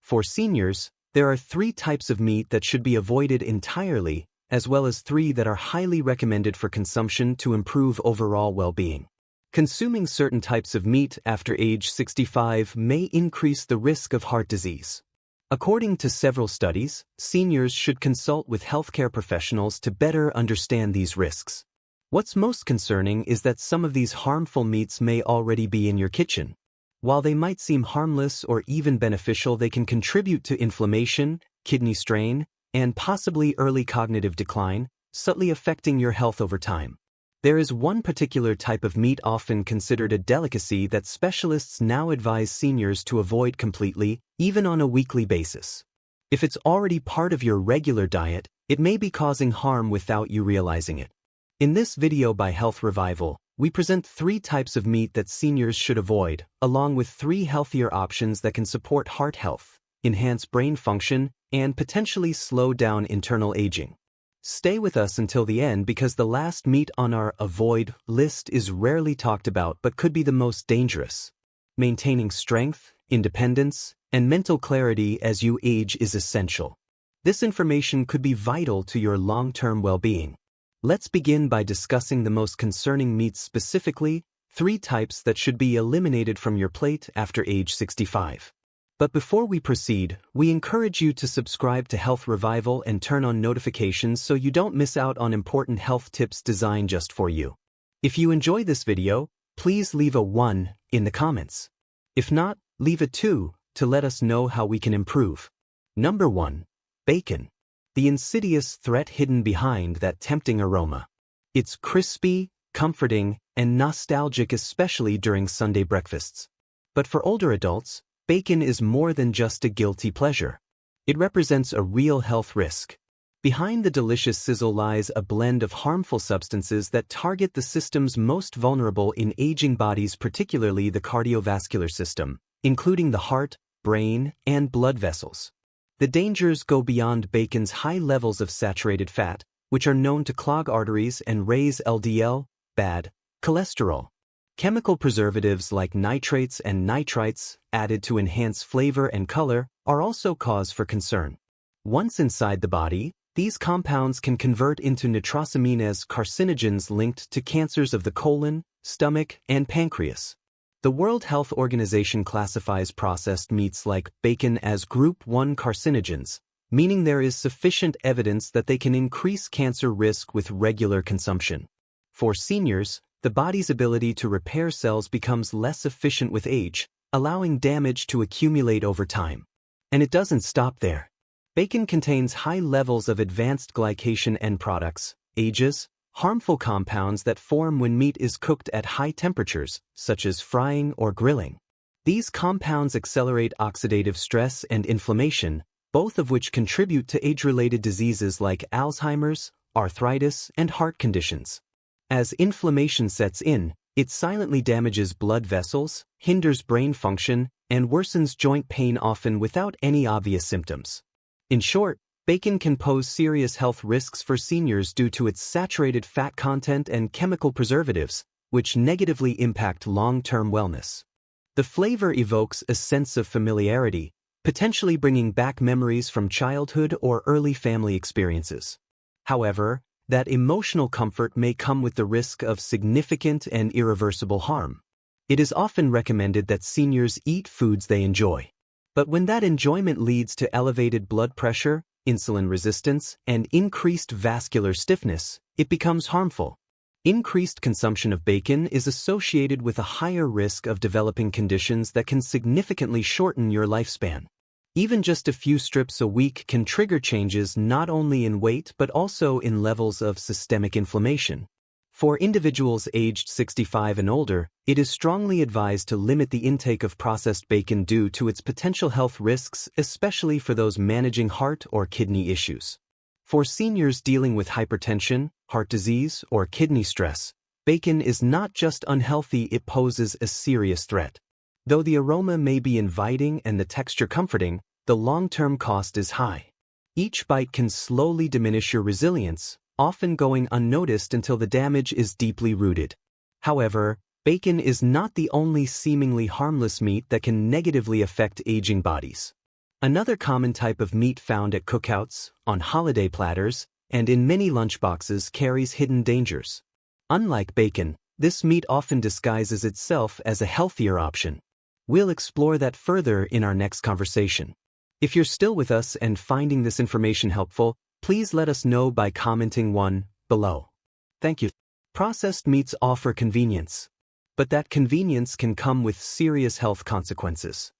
For seniors, there are 3 types of meat that should be avoided entirely, as well as 3 that are highly recommended for consumption to improve overall well-being. Consuming certain types of meat after age 65 may increase the risk of heart disease. According to several studies, seniors should consult with healthcare professionals to better understand these risks. What's most concerning is that some of these harmful meats may already be in your kitchen. While they might seem harmless or even beneficial, they can contribute to inflammation, kidney strain, and possibly early cognitive decline, subtly affecting your health over time. There is one particular type of meat often considered a delicacy that specialists now advise seniors to avoid completely, even on a weekly basis. If it's already part of your regular diet, it may be causing harm without you realizing it. In this video by Health Revival, we present 3 types of meat that seniors should avoid, along with 3 healthier options that can support heart health, enhance brain function, and potentially slow down internal aging. Stay with us until the end because the last meat on our avoid list is rarely talked about but could be the most dangerous. Maintaining strength, independence, and mental clarity as you age is essential. This information could be vital to your long-term well-being. Let's begin by discussing the most concerning meats, specifically 3 types that should be eliminated from your plate after age 65. But before we proceed, we encourage you to subscribe to Health Revival and turn on notifications so you don't miss out on important health tips designed just for you. If you enjoy this video, please leave a 1 in the comments. If not, leave a 2 to let us know how we can improve. Number 1. Bacon. The insidious threat hidden behind that tempting aroma. It's crispy, comforting, and nostalgic, especially during Sunday breakfasts. But for older adults, bacon is more than just a guilty pleasure. It represents a real health risk. Behind the delicious sizzle lies a blend of harmful substances that target the systems most vulnerable in aging bodies, particularly the cardiovascular system, including the heart, brain, and blood vessels. The dangers go beyond bacon's high levels of saturated fat, which are known to clog arteries and raise LDL, bad cholesterol. Chemical preservatives like nitrates and nitrites, added to enhance flavor and color, are also cause for concern. Once inside the body, these compounds can convert into nitrosamine as carcinogens linked to cancers of the colon, stomach, and pancreas. The World Health Organization classifies processed meats like bacon as Group 1 carcinogens, meaning there is sufficient evidence that they can increase cancer risk with regular consumption. For seniors, the body's ability to repair cells becomes less efficient with age, allowing damage to accumulate over time. And it doesn't stop there. Bacon contains high levels of advanced glycation end products, AGEs, harmful compounds that form when meat is cooked at high temperatures, such as frying or grilling. These compounds accelerate oxidative stress and inflammation, both of which contribute to age-related diseases like Alzheimer's, arthritis, and heart conditions. As inflammation sets in, it silently damages blood vessels, hinders brain function, and worsens joint pain, often without any obvious symptoms. In short, bacon can pose serious health risks for seniors due to its saturated fat content and chemical preservatives, which negatively impact long-term wellness. The flavor evokes a sense of familiarity, potentially bringing back memories from childhood or early family experiences. However, that emotional comfort may come with the risk of significant and irreversible harm. It is often recommended that seniors eat foods they enjoy. But when that enjoyment leads to elevated blood pressure, insulin resistance, and increased vascular stiffness, it becomes harmful. Increased consumption of bacon is associated with a higher risk of developing conditions that can significantly shorten your lifespan. Even just a few strips a week can trigger changes not only in weight but also in levels of systemic inflammation. For individuals aged 65 and older, it is strongly advised to limit the intake of processed bacon due to its potential health risks, especially for those managing heart or kidney issues. For seniors dealing with hypertension, heart disease, or kidney stress, bacon is not just unhealthy, it poses a serious threat. Though the aroma may be inviting and the texture comforting, the long-term cost is high. Each bite can slowly diminish your resilience, often going unnoticed until the damage is deeply rooted. However, bacon is not the only seemingly harmless meat that can negatively affect aging bodies. Another common type of meat found at cookouts, on holiday platters, and in many lunchboxes carries hidden dangers. Unlike bacon, this meat often disguises itself as a healthier option. We'll explore that further in our next conversation. If you're still with us and finding this information helpful, please let us know by commenting 1 below. Thank you. Processed meats offer convenience, but that convenience can come with serious health consequences.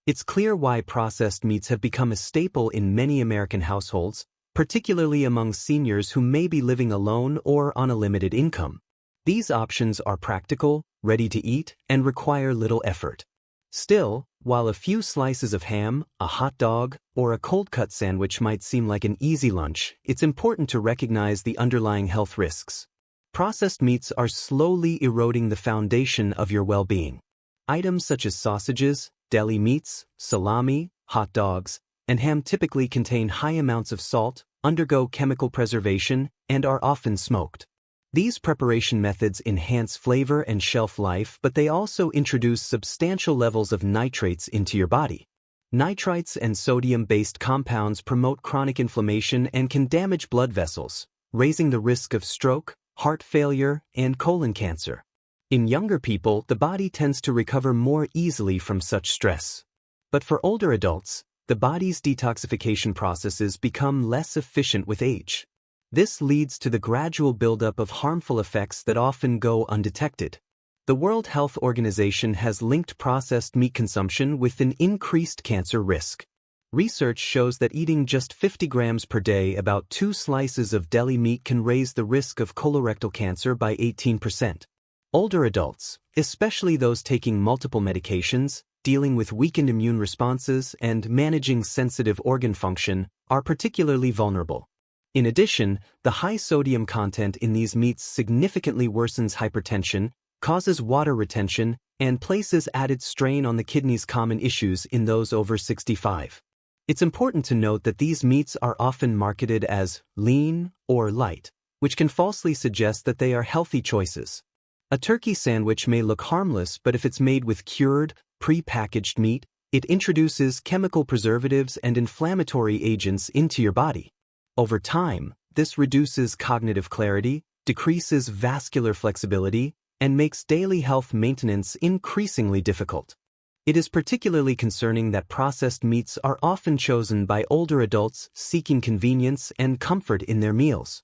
It's clear why processed meats have become a staple in many American households, particularly among seniors who may be living alone or on a limited income. These options are practical, ready to eat, and require little effort. Still, while a few slices of ham, a hot dog, or a cold-cut sandwich might seem like an easy lunch, it's important to recognize the underlying health risks. Processed meats are slowly eroding the foundation of your well-being. Items such as sausages, deli meats, salami, hot dogs, and ham typically contain high amounts of salt, undergo chemical preservation, and are often smoked. These preparation methods enhance flavor and shelf life, but they also introduce substantial levels of nitrates into your body. Nitrites and sodium-based compounds promote chronic inflammation and can damage blood vessels, raising the risk of stroke, heart failure, and colon cancer. In younger people, the body tends to recover more easily from such stress. But for older adults, the body's detoxification processes become less efficient with age. This leads to the gradual buildup of harmful effects that often go undetected. The World Health Organization has linked processed meat consumption with an increased cancer risk. Research shows that eating just 50 grams per day, about 2 slices of deli meat, can raise the risk of colorectal cancer by 18%. Older adults, especially those taking multiple medications, dealing with weakened immune responses, and managing sensitive organ function, are particularly vulnerable. In addition, the high sodium content in these meats significantly worsens hypertension, causes water retention, and places added strain on the kidneys, common issues in those over 65. It's important to note that these meats are often marketed as lean or light, which can falsely suggest that they are healthy choices. A turkey sandwich may look harmless, but if it's made with cured, pre-packaged meat, it introduces chemical preservatives and inflammatory agents into your body. Over time, this reduces cognitive clarity, decreases vascular flexibility, and makes daily health maintenance increasingly difficult. It is particularly concerning that processed meats are often chosen by older adults seeking convenience and comfort in their meals.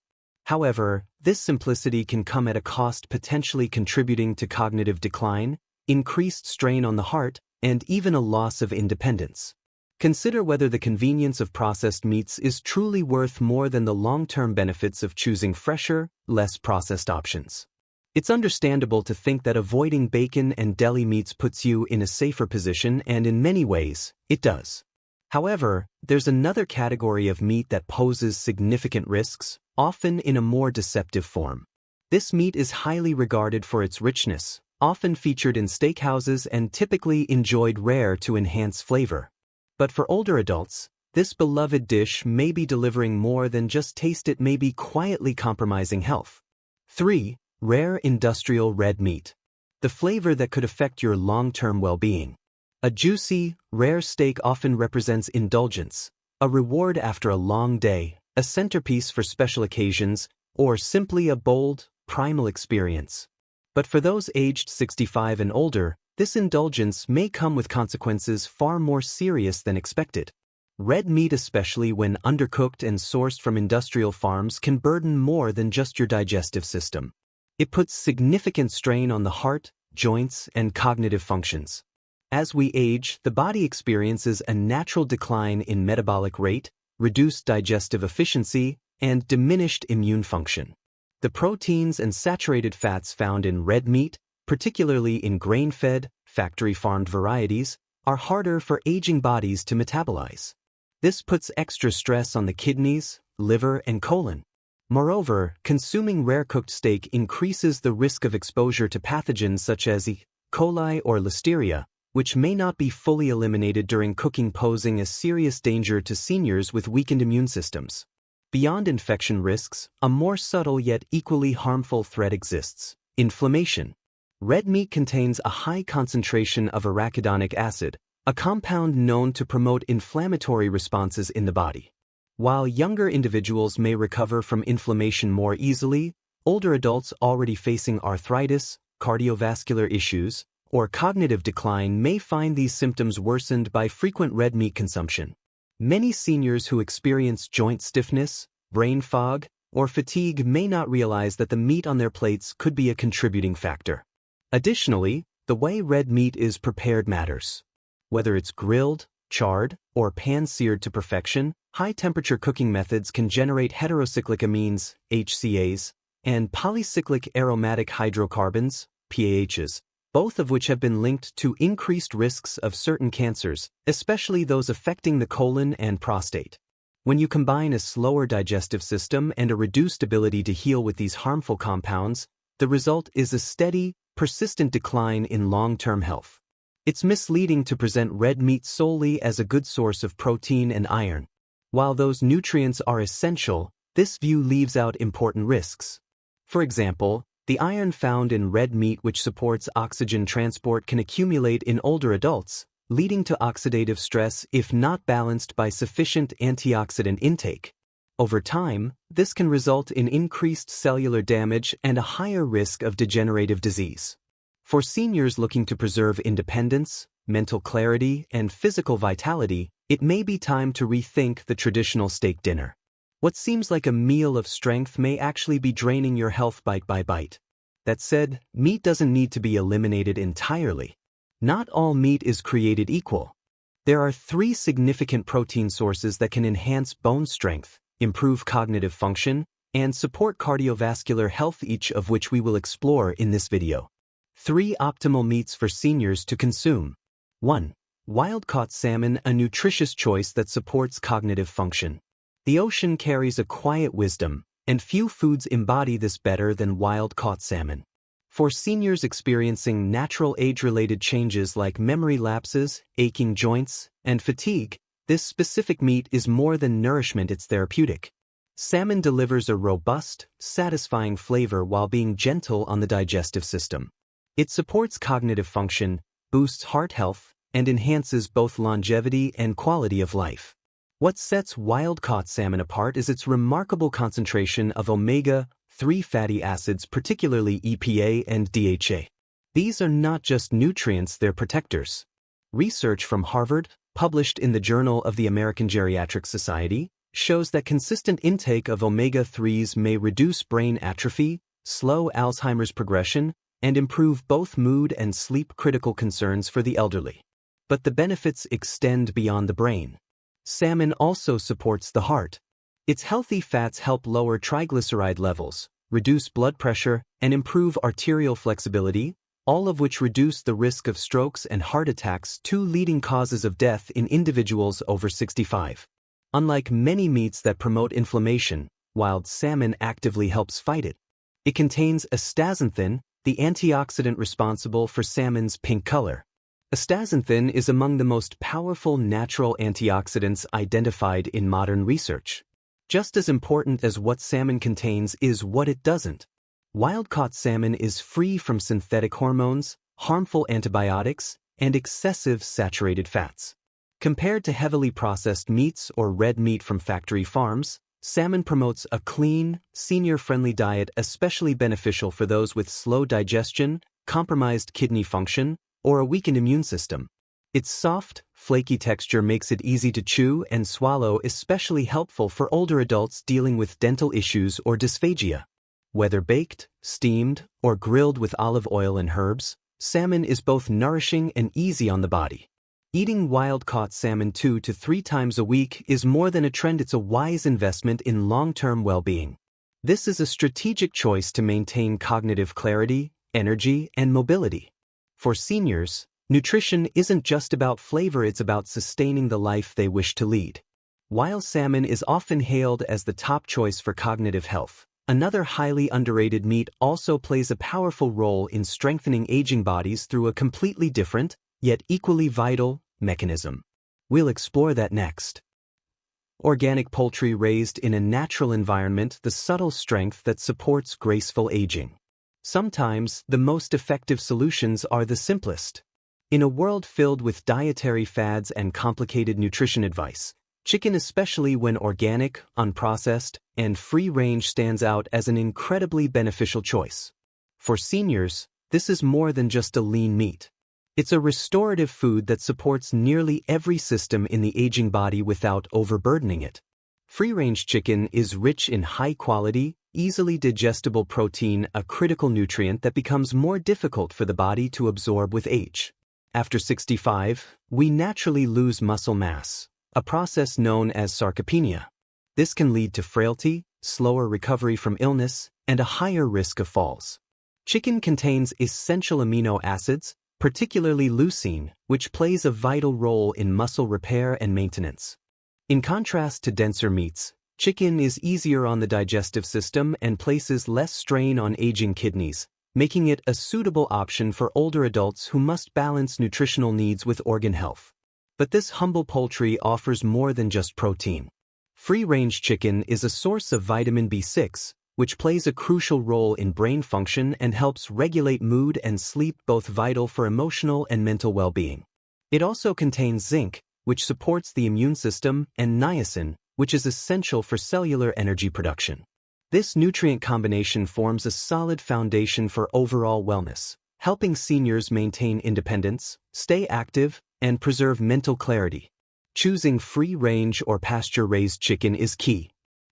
However, this simplicity can come at a cost, potentially contributing to cognitive decline, increased strain on the heart, and even a loss of independence. Consider whether the convenience of processed meats is truly worth more than the long-term benefits of choosing fresher, less processed options. It's understandable to think that avoiding bacon and deli meats puts you in a safer position, and in many ways, it does. However, there's another category of meat that poses significant risks, often in a more deceptive form. This meat is highly regarded for its richness, often featured in steakhouses and typically enjoyed rare to enhance flavor. But for older adults, this beloved dish may be delivering more than just taste. It may be quietly compromising health. 3. Rare industrial red meat. The flavor that could affect your long-term well-being. A juicy, rare steak often represents indulgence, a reward after a long day, a centerpiece for special occasions, or simply a bold, primal experience. But for those aged 65 and older, this indulgence may come with consequences far more serious than expected. Red meat, especially when undercooked and sourced from industrial farms, can burden more than just your digestive system. It puts significant strain on the heart, joints, and cognitive functions. As we age, the body experiences a natural decline in metabolic rate, reduced digestive efficiency, and diminished immune function. The proteins and saturated fats found in red meat, particularly in grain-fed, factory-farmed varieties, are harder for aging bodies to metabolize. This puts extra stress on the kidneys, liver, and colon. Moreover, consuming rare-cooked steak increases the risk of exposure to pathogens such as E. coli or Listeria, which may not be fully eliminated during cooking, posing a serious danger to seniors with weakened immune systems. Beyond infection risks, a more subtle yet equally harmful threat exists: inflammation. Red meat contains a high concentration of arachidonic acid, a compound known to promote inflammatory responses in the body. While younger individuals may recover from inflammation more easily, older adults already facing arthritis, cardiovascular issues, or cognitive decline may find these symptoms worsened by frequent red meat consumption. Many seniors who experience joint stiffness, brain fog, or fatigue may not realize that the meat on their plates could be a contributing factor. Additionally, the way red meat is prepared matters. Whether it's grilled, charred, or pan-seared to perfection, high-temperature cooking methods can generate heterocyclic amines, HCAs, and polycyclic aromatic hydrocarbons, PAHs, both of which have been linked to increased risks of certain cancers, especially those affecting the colon and prostate. When you combine a slower digestive system and a reduced ability to heal with these harmful compounds, the result is a steady, persistent decline in long-term health. It's misleading to present red meat solely as a good source of protein and iron. While those nutrients are essential, this view leaves out important risks. For example, the iron found in red meat which supports oxygen transport can accumulate in older adults, leading to oxidative stress if not balanced by sufficient antioxidant intake. Over time, this can result in increased cellular damage and a higher risk of degenerative disease. For seniors looking to preserve independence, mental clarity, and physical vitality, it may be time to rethink the traditional steak dinner. What seems like a meal of strength may actually be draining your health bite by bite. That said, meat doesn't need to be eliminated entirely. Not all meat is created equal. There are 3 significant protein sources that can enhance bone strength, improve cognitive function, and support cardiovascular health, each of which we will explore in this video. 3 optimal meats for seniors to consume. 1. Wild-caught salmon, a nutritious choice that supports cognitive function. The ocean carries a quiet wisdom, and few foods embody this better than wild-caught salmon. For seniors experiencing natural age-related changes like memory lapses, aching joints, and fatigue, this specific meat is more than nourishment, it's therapeutic. Salmon delivers a robust, satisfying flavor while being gentle on the digestive system. It supports cognitive function, boosts heart health, and enhances both longevity and quality of life. What sets wild-caught salmon apart is its remarkable concentration of omega-3 fatty acids, particularly EPA and DHA. These are not just nutrients, they're protectors. Research from Harvard, published in the Journal of the American Geriatric Society, shows that consistent intake of omega-3s may reduce brain atrophy, slow Alzheimer's progression, and improve both mood and sleep, critical concerns for the elderly. But the benefits extend beyond the brain. Salmon also supports the heart. Its healthy fats help lower triglyceride levels, reduce blood pressure, and improve arterial flexibility, all of which reduce the risk of strokes and heart attacks, 2 leading causes of death in individuals over 65. Unlike many meats that promote inflammation, wild salmon actively helps fight it. It contains astaxanthin, the antioxidant responsible for salmon's pink color. Astaxanthin is among the most powerful natural antioxidants identified in modern research. Just as important as what salmon contains is what it doesn't. Wild-caught salmon is free from synthetic hormones, harmful antibiotics, and excessive saturated fats. Compared to heavily processed meats or red meat from factory farms, salmon promotes a clean, senior-friendly diet, especially beneficial for those with slow digestion, compromised kidney function, or a weakened immune system. Its soft, flaky texture makes it easy to chew and swallow, especially helpful for older adults dealing with dental issues or dysphagia. Whether baked, steamed, or grilled with olive oil and herbs, salmon is both nourishing and easy on the body. Eating wild-caught salmon 2 to 3 times a week is more than a trend, it's a wise investment in long-term well-being. This is a strategic choice to maintain cognitive clarity, energy, and mobility. For seniors, nutrition isn't just about flavor, it's about sustaining the life they wish to lead. While salmon is often hailed as the top choice for cognitive health, another highly underrated meat also plays a powerful role in strengthening aging bodies through a completely different, yet equally vital, mechanism. We'll explore that next. Organic poultry raised in a natural environment, the subtle strength that supports graceful aging. Sometimes, the most effective solutions are the simplest. In a world filled with dietary fads and complicated nutrition advice, chicken, especially when organic, unprocessed, and free-range, stands out as an incredibly beneficial choice. For seniors, this is more than just a lean meat. It's a restorative food that supports nearly every system in the aging body without overburdening it. Free-range chicken is rich in high-quality, easily digestible protein, a critical nutrient that becomes more difficult for the body to absorb with age. After 65, we naturally lose muscle mass, a process known as sarcopenia. This can lead to frailty, slower recovery from illness, and a higher risk of falls. Chicken contains essential amino acids, particularly leucine, which plays a vital role in muscle repair and maintenance. In contrast to denser meats, chicken is easier on the digestive system and places less strain on aging kidneys, making it a suitable option for older adults who must balance nutritional needs with organ health. But this humble poultry offers more than just protein. Free-range chicken is a source of vitamin B6, which plays a crucial role in brain function and helps regulate mood and sleep, both vital for emotional and mental well-being. It also contains zinc, which supports the immune system, and niacin, which is essential for cellular energy production. This nutrient combination forms a solid foundation for overall wellness, helping seniors maintain independence, stay active, and preserve mental clarity. Choosing free-range or pasture-raised chicken is key.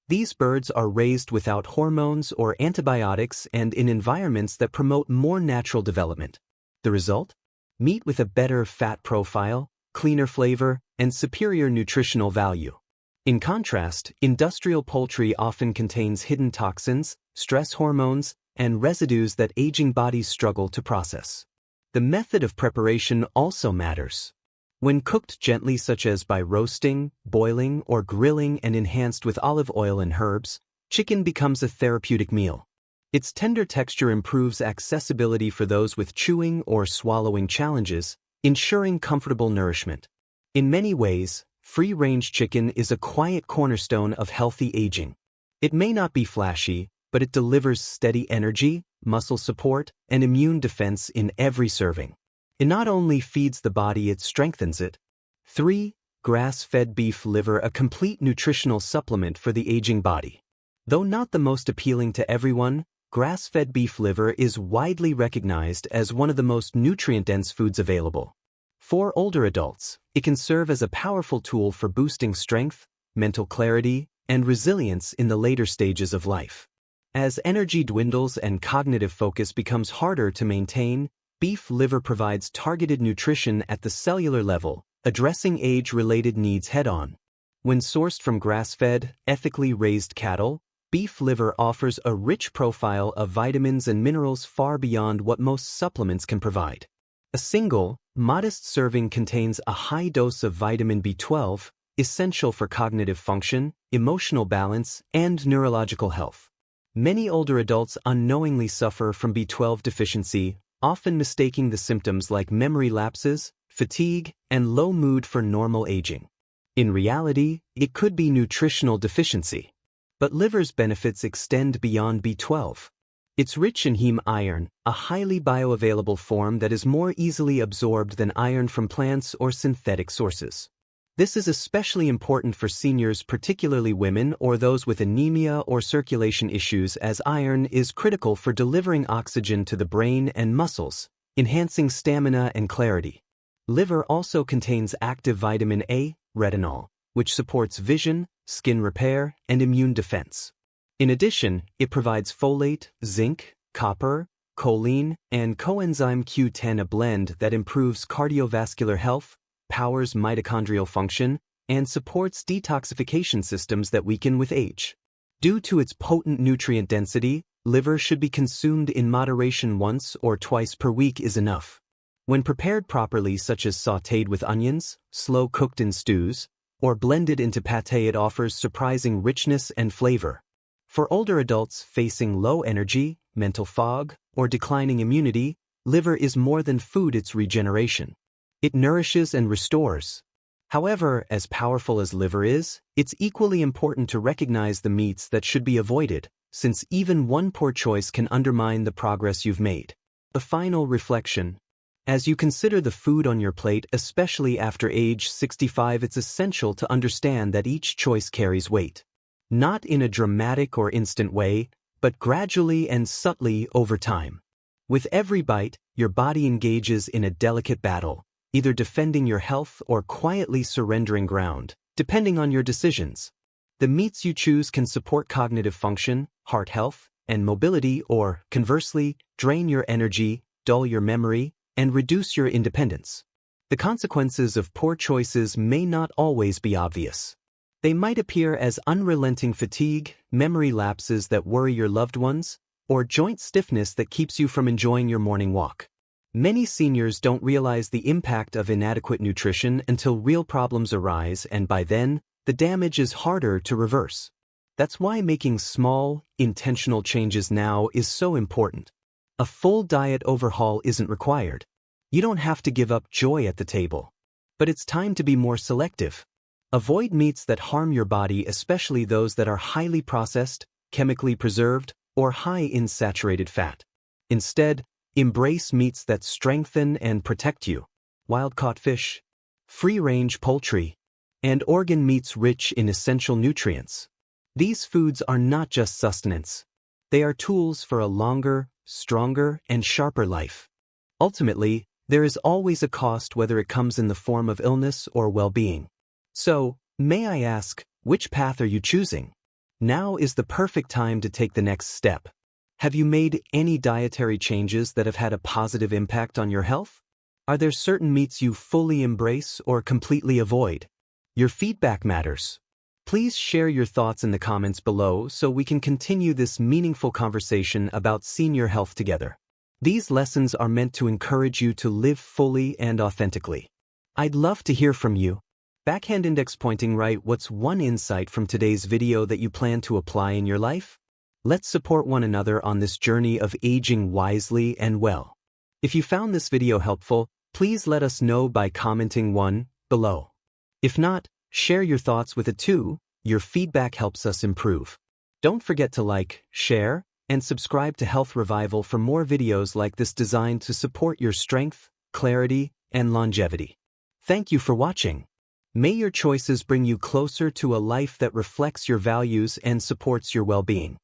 These birds are raised without hormones or antibiotics and in environments that promote more natural development. The result? Meat with a better fat profile, cleaner flavor, and superior nutritional value. In contrast, industrial poultry often contains hidden toxins, stress hormones, and residues that aging bodies struggle to process. The method of preparation also matters. When cooked gently, such as by roasting, boiling, or grilling, and enhanced with olive oil and herbs, chicken becomes a therapeutic meal. Its tender texture improves accessibility for those with chewing or swallowing challenges, ensuring comfortable nourishment. In many ways, free-range chicken is a quiet cornerstone of healthy aging. It may not be flashy, but it delivers steady energy, muscle support, and immune defense in every serving. It not only feeds the body, it strengthens it. 3. Grass-fed beef liver, a complete nutritional supplement for the aging body. Though not the most appealing to everyone, grass-fed beef liver is widely recognized as one of the most nutrient-dense foods available. For older adults, it can serve as a powerful tool for boosting strength, mental clarity, and resilience in the later stages of life. As energy dwindles and cognitive focus becomes harder to maintain, beef liver provides targeted nutrition at the cellular level, addressing age-related needs head-on. When sourced from grass-fed, ethically raised cattle, beef liver offers a rich profile of vitamins and minerals far beyond what most supplements can provide. A single, modest serving contains a high dose of vitamin B12, essential for cognitive function, emotional balance, and neurological health. Many older adults unknowingly suffer from B12 deficiency, often mistaking the symptoms like memory lapses, fatigue, and low mood for normal aging. In reality, it could be nutritional deficiency. But liver's benefits extend beyond B12. It's rich in heme iron, a highly bioavailable form that is more easily absorbed than iron from plants or synthetic sources. This is especially important for seniors, particularly women or those with anemia or circulation issues, as iron is critical for delivering oxygen to the brain and muscles, enhancing stamina and clarity. Liver also contains active vitamin A, retinol, which supports vision, skin repair, and immune defense. In addition, it provides folate, zinc, copper, choline, and coenzyme Q10, a blend that improves cardiovascular health, powers mitochondrial function, and supports detoxification systems that weaken with age. Due to its potent nutrient density, liver should be consumed in moderation. Once or twice per week is enough. When prepared properly, such as sautéed with onions, slow cooked in stews, or blended into pâté, it offers surprising richness and flavor. For older adults facing low energy, mental fog, or declining immunity, liver is more than food, it's regeneration. It nourishes and restores. However, as powerful as liver is, it's equally important to recognize the meats that should be avoided, since even one poor choice can undermine the progress you've made. A final reflection. As you consider the food on your plate, especially after age 65, it's essential to understand that each choice carries weight. Not in a dramatic or instant way, but gradually and subtly over time. With every bite, your body engages in a delicate battle, either defending your health or quietly surrendering ground, depending on your decisions. The meats you choose can support cognitive function, heart health, and mobility, or, conversely, drain your energy, dull your memory, and reduce your independence. The consequences of poor choices may not always be obvious. They might appear as unrelenting fatigue, memory lapses that worry your loved ones, or joint stiffness that keeps you from enjoying your morning walk. Many seniors don't realize the impact of inadequate nutrition until real problems arise, and by then, the damage is harder to reverse. That's why making small, intentional changes now is so important. A full diet overhaul isn't required. You don't have to give up joy at the table. But it's time to be more selective. Avoid meats that harm your body, especially those that are highly processed, chemically preserved, or high in saturated fat. Instead, embrace meats that strengthen and protect you. Wild-caught fish, free-range poultry, and organ meats rich in essential nutrients. These foods are not just sustenance. They are tools for a longer, stronger, and sharper life. Ultimately, there is always a cost, whether it comes in the form of illness or well-being. So, may I ask, which path are you choosing? Now is the perfect time to take the next step. Have you made any dietary changes that have had a positive impact on your health? Are there certain meats you fully embrace or completely avoid? Your feedback matters. Please share your thoughts in the comments below so we can continue this meaningful conversation about senior health together. These lessons are meant to encourage you to live fully and authentically. I'd love to hear from you. Backhand index pointing right, what's one insight from today's video that you plan to apply in your life? Let's support one another on this journey of aging wisely and well. If you found this video helpful, please let us know by commenting 1 below. If not, share your thoughts with it too. Your feedback helps us improve. Don't forget to like, share, and subscribe to Health Revival for more videos like this designed to support your strength, clarity, and longevity. Thank you for watching. May your choices bring you closer to a life that reflects your values and supports your well-being.